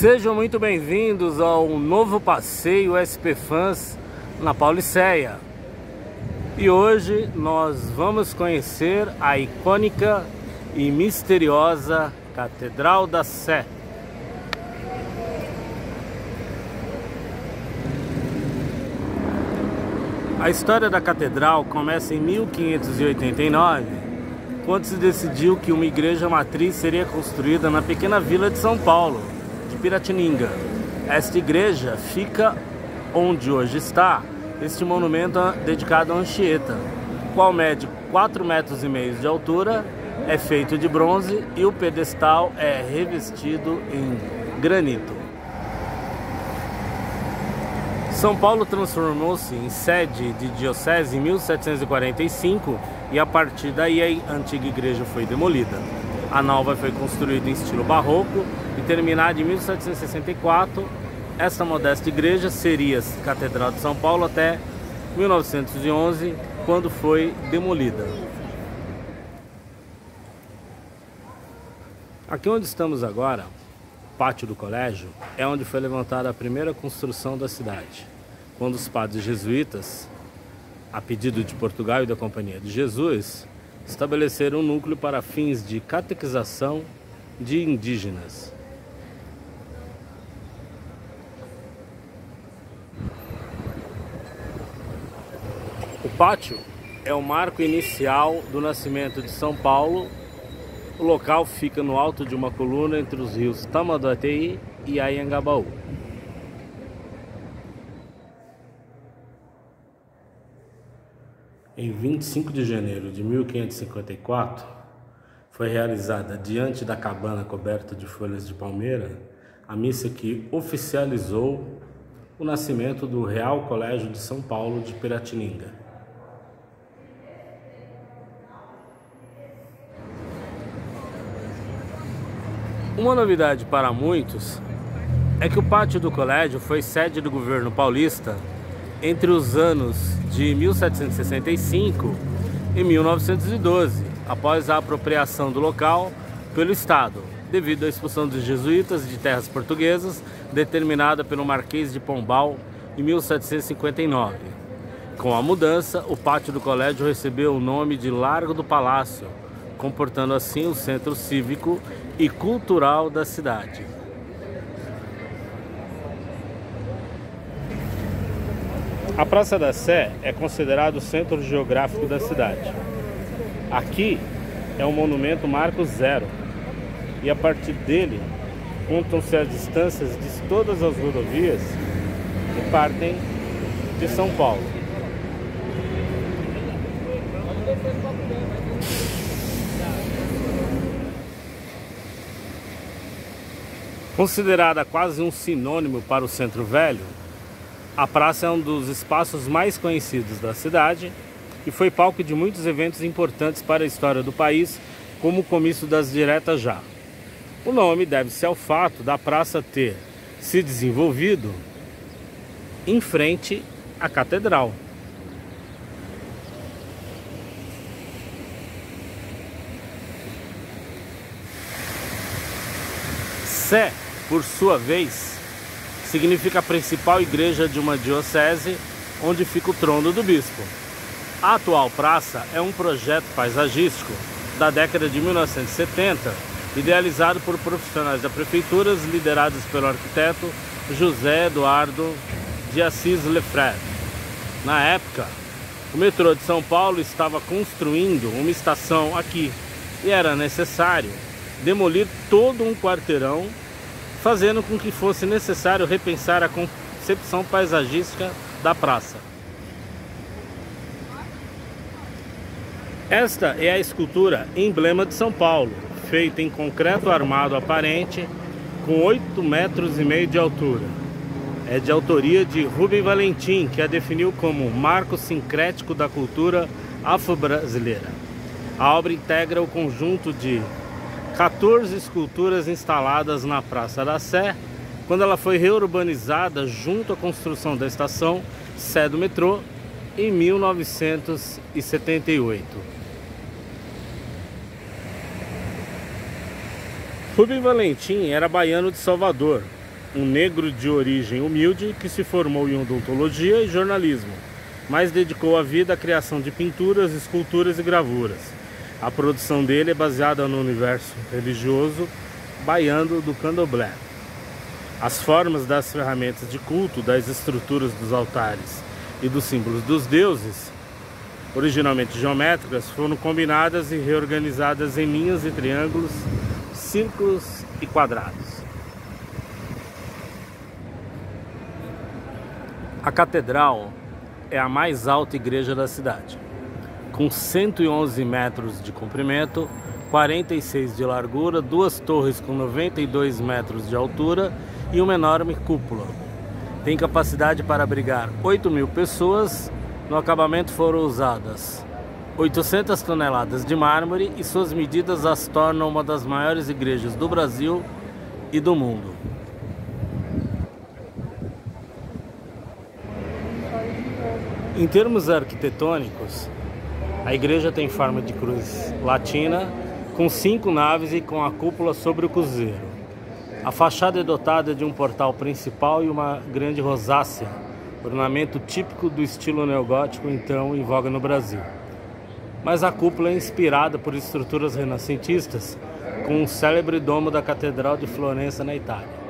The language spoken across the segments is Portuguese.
Sejam muito bem-vindos ao novo passeio SP Fãs na Pauliceia. E hoje nós vamos conhecer a icônica e misteriosa Catedral da Sé. A história da catedral começa em 1589, quando se decidiu que uma igreja matriz seria construída na pequena vila de São Paulo, de Piratininga. Esta igreja fica onde hoje está este monumento dedicado a Anchieta, qual mede 4,5 metros de altura, é feito de bronze e o pedestal é revestido em granito. São Paulo transformou-se em sede de diocese em 1745 e a partir daí a antiga igreja foi demolida. A nova foi construída em estilo barroco e terminada em 1764. Esta modesta igreja seria Catedral de São Paulo até 1911, quando foi demolida. Aqui onde estamos agora, pátio do colégio, é onde foi levantada a primeira construção da cidade, quando os padres jesuítas, a pedido de Portugal e da Companhia de Jesus, estabeleceram um núcleo para fins de catequização de indígenas. O pátio é o marco inicial do nascimento de São Paulo. O local fica no alto de uma coluna entre os rios Tamanduateí e Anhangabaú. Em 25 de janeiro de 1554, foi realizada diante da cabana coberta de folhas de palmeira a missa que oficializou o nascimento do Real Colégio de São Paulo de Piratininga. Uma novidade para muitos é que o pátio do colégio foi sede do governo paulista entre os anos de 1765 e 1912, após a apropriação do local pelo Estado, devido à expulsão dos jesuítas de terras portuguesas, determinada pelo Marquês de Pombal em 1759. Com a mudança, o pátio do colégio recebeu o nome de Largo do Palácio, comportando assim o centro cívico e cultural da cidade. A Praça da Sé é considerado o centro geográfico da cidade. Aqui é um monumento marco zero e a partir dele contam-se as distâncias de todas as rodovias que partem de São Paulo. Considerada quase um sinônimo para o Centro Velho, a praça é um dos espaços mais conhecidos da cidade e foi palco de muitos eventos importantes para a história do país, como o Comício das Diretas Já. O nome deve-se ao fato da praça ter se desenvolvido em frente à catedral. Sé, por sua vez, significa a principal igreja de uma diocese, onde fica o trono do bispo. A atual praça é um projeto paisagístico da década de 1970, idealizado por profissionais da prefeitura, liderados pelo arquiteto José Eduardo de Assis Lefebvre. Na época, o metrô de São Paulo estava construindo uma estação aqui e era necessário demolir todo um quarteirão, fazendo com que fosse necessário repensar a concepção paisagística da praça. Esta é a escultura emblema de São Paulo, feita em concreto armado aparente, com 8,5 metros de altura. É de autoria de Rubem Valentim, que a definiu como marco sincrético da cultura afro-brasileira. A obra integra o conjunto de 14 esculturas instaladas na Praça da Sé, quando ela foi reurbanizada junto à construção da estação Sé do metrô em 1978. Rubem Valentim era baiano de Salvador, um negro de origem humilde que se formou em odontologia e jornalismo, mas dedicou a vida à criação de pinturas, esculturas e gravuras. A produção dele é baseada no universo religioso baiano do candomblé. As formas das ferramentas de culto, das estruturas dos altares e dos símbolos dos deuses, originalmente geométricas, foram combinadas e reorganizadas em linhas e triângulos, círculos e quadrados. A catedral é a mais alta igreja da cidade, com 111 metros de comprimento, 46 de largura, 2 torres com 92 metros de altura e uma enorme cúpula. Tem capacidade para abrigar 8.000 pessoas. No acabamento foram usadas 800 toneladas de mármore e suas medidas as tornam uma das maiores igrejas do Brasil e do mundo. Em termos arquitetônicos, a igreja tem forma de cruz latina, com 5 naves e com a cúpula sobre o cruzeiro. A fachada é dotada de um portal principal e uma grande rosácea, ornamento típico do estilo neogótico então em voga no Brasil. Mas a cúpula é inspirada por estruturas renascentistas, com o célebre domo da Catedral de Florença, na Itália.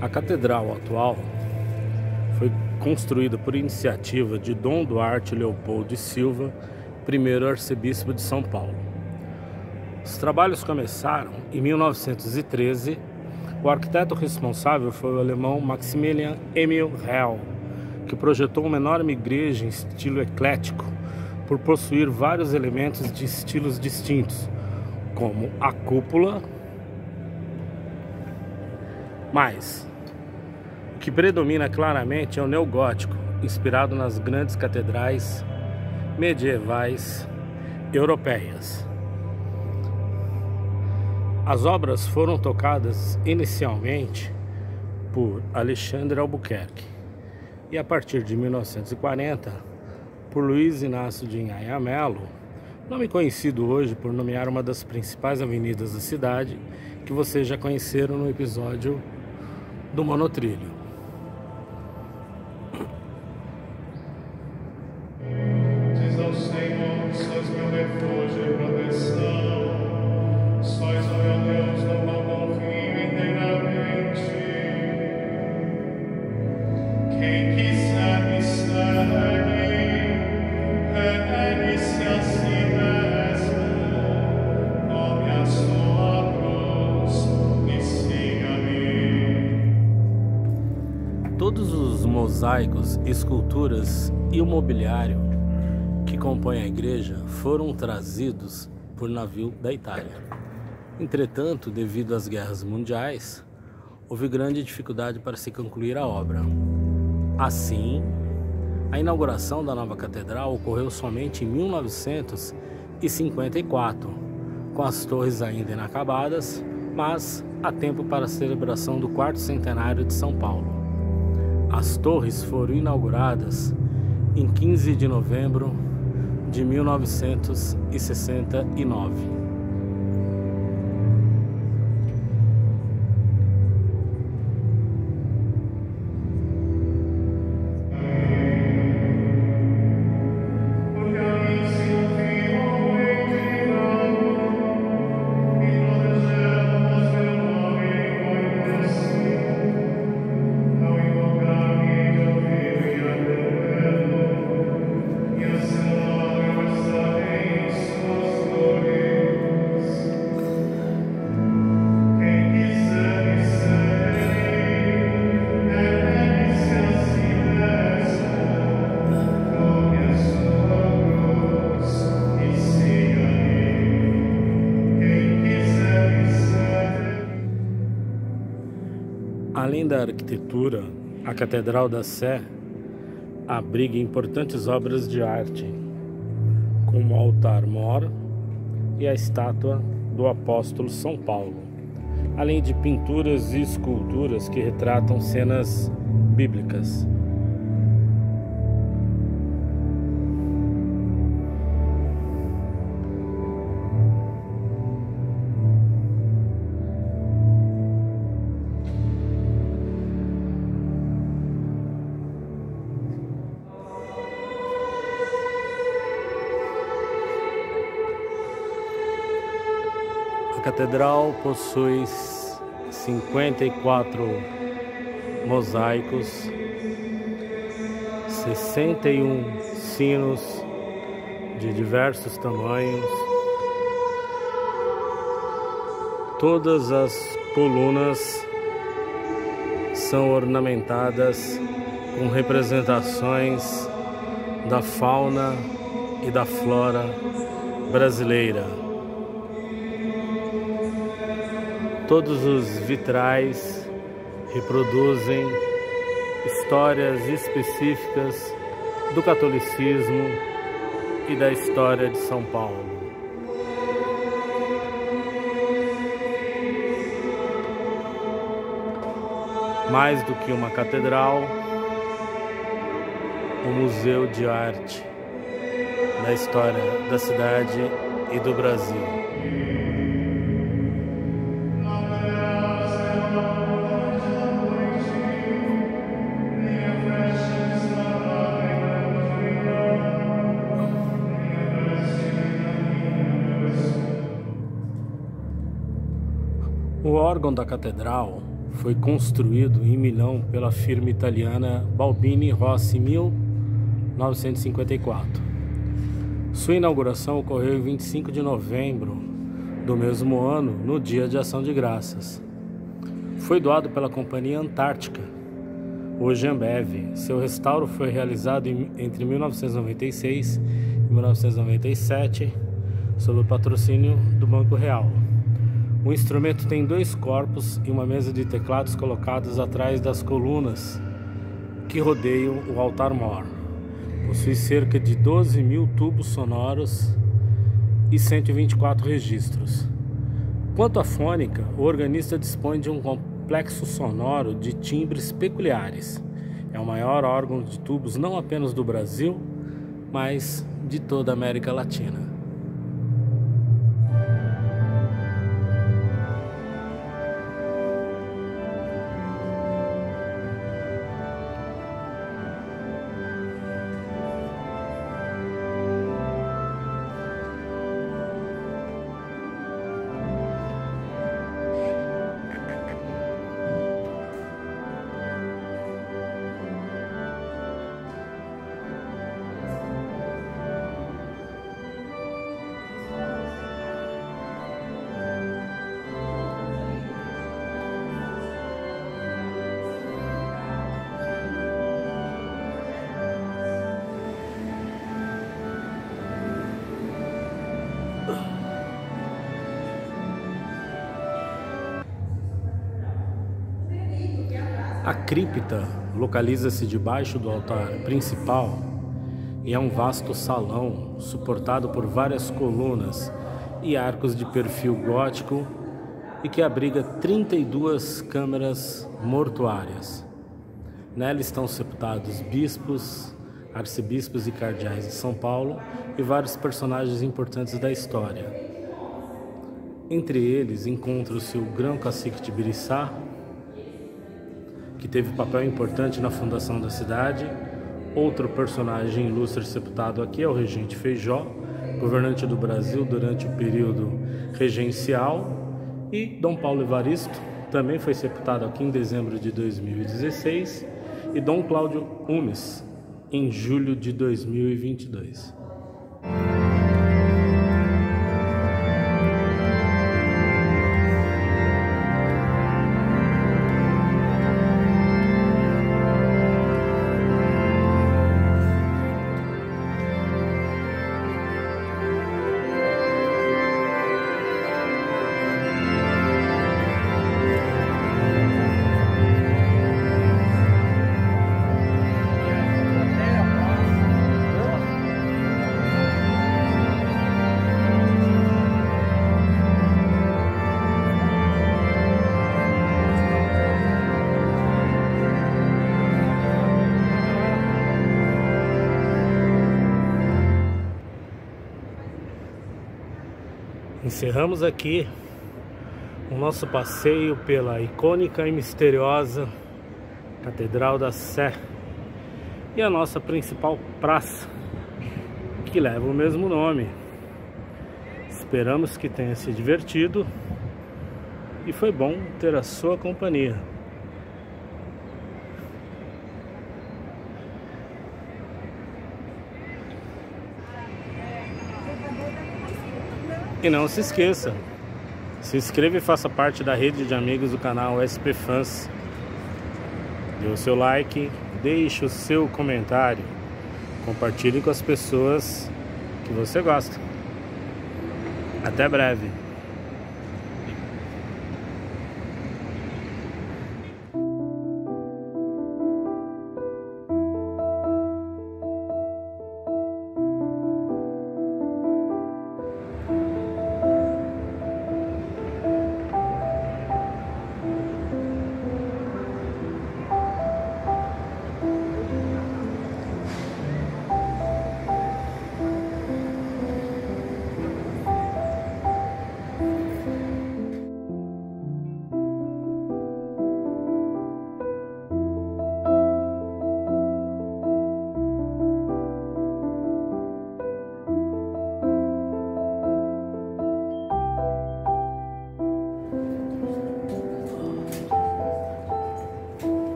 A catedral atual foi construída por iniciativa de Dom Duarte Leopoldo de Silva, primeiro arcebispo de São Paulo. Os trabalhos começaram em 1913. O arquiteto responsável foi o alemão Maximilian Emil Hell, que projetou uma enorme igreja em estilo eclético, por possuir vários elementos de estilos distintos, como a cúpula, mas o que predomina claramente é o neogótico, inspirado nas grandes catedrais medievais europeias. As obras foram tocadas inicialmente por Alexandre Albuquerque e a partir de 1940 por Luiz Inácio de Inhanha Melo, nome conhecido hoje por nomear uma das principais avenidas da cidade, que vocês já conheceram no episódio do monotrilho. Diz ao Senhor, sois meu refúgio e proteção, sois o meu Deus, no qual confio inteiramente. Quem quiser me segue, ergue-se a si mesmo, tome a sua cruz e siga-me. Todos os mosaicos, esculturas e o mobiliário que compõem a igreja foram trazidos por navio da Itália. Entretanto, devido às guerras mundiais, houve grande dificuldade para se concluir a obra. Assim, a inauguração da nova catedral ocorreu somente em 1954, com as torres ainda inacabadas, mas há tempo para a celebração do 4º centenário de São Paulo. As torres foram inauguradas em 15 de novembro de 1969. Além da arquitetura, a Catedral da Sé abriga importantes obras de arte, como o altar-mor e a estátua do apóstolo São Paulo, além de pinturas e esculturas que retratam cenas bíblicas. A catedral possui 54 mosaicos, 61 sinos de diversos tamanhos. Todas as colunas são ornamentadas com representações da fauna e da flora brasileira. Todos os vitrais reproduzem histórias específicas do catolicismo e da história de São Paulo. Mais do que uma catedral, um museu de arte da história da cidade e do Brasil. O órgão da catedral foi construído em Milão pela firma italiana Balbini Rossi em 1954. Sua inauguração ocorreu em 25 de novembro do mesmo ano, no Dia de Ação de Graças. Foi doado pela Companhia Antártica, hoje Ambev. Seu restauro foi realizado entre 1996 e 1997, sob o patrocínio do Banco Real. O instrumento tem 2 corpos e uma mesa de teclados colocados atrás das colunas que rodeiam o altar-mor. Possui cerca de 12.000 tubos sonoros e 124 registros. Quanto à fônica, o organista dispõe de um complexo sonoro de timbres peculiares. É o maior órgão de tubos não apenas do Brasil, mas de toda a América Latina. A cripta localiza-se debaixo do altar principal e é um vasto salão suportado por várias colunas e arcos de perfil gótico e que abriga 32 câmaras mortuárias. Nela estão sepultados bispos, arcebispos e cardeais de São Paulo e vários personagens importantes da história. Entre eles encontra-se o Grão-Cacique de Biriçá, que teve papel importante na fundação da cidade. Outro personagem ilustre sepultado aqui é o Regente Feijó, governante do Brasil durante o período regencial, e Dom Paulo Evaristo também foi sepultado aqui em dezembro de 2016, e Dom Cláudio Umes em julho de 2022. Encerramos aqui o nosso passeio pela icônica e misteriosa Catedral da Sé e a nossa principal praça, que leva o mesmo nome. Esperamos que tenha se divertido e foi bom ter a sua companhia. E não se esqueça, se inscreva e faça parte da rede de amigos do canal SP Fãs. Dê o seu like, deixe o seu comentário, compartilhe com as pessoas que você gosta. Até breve.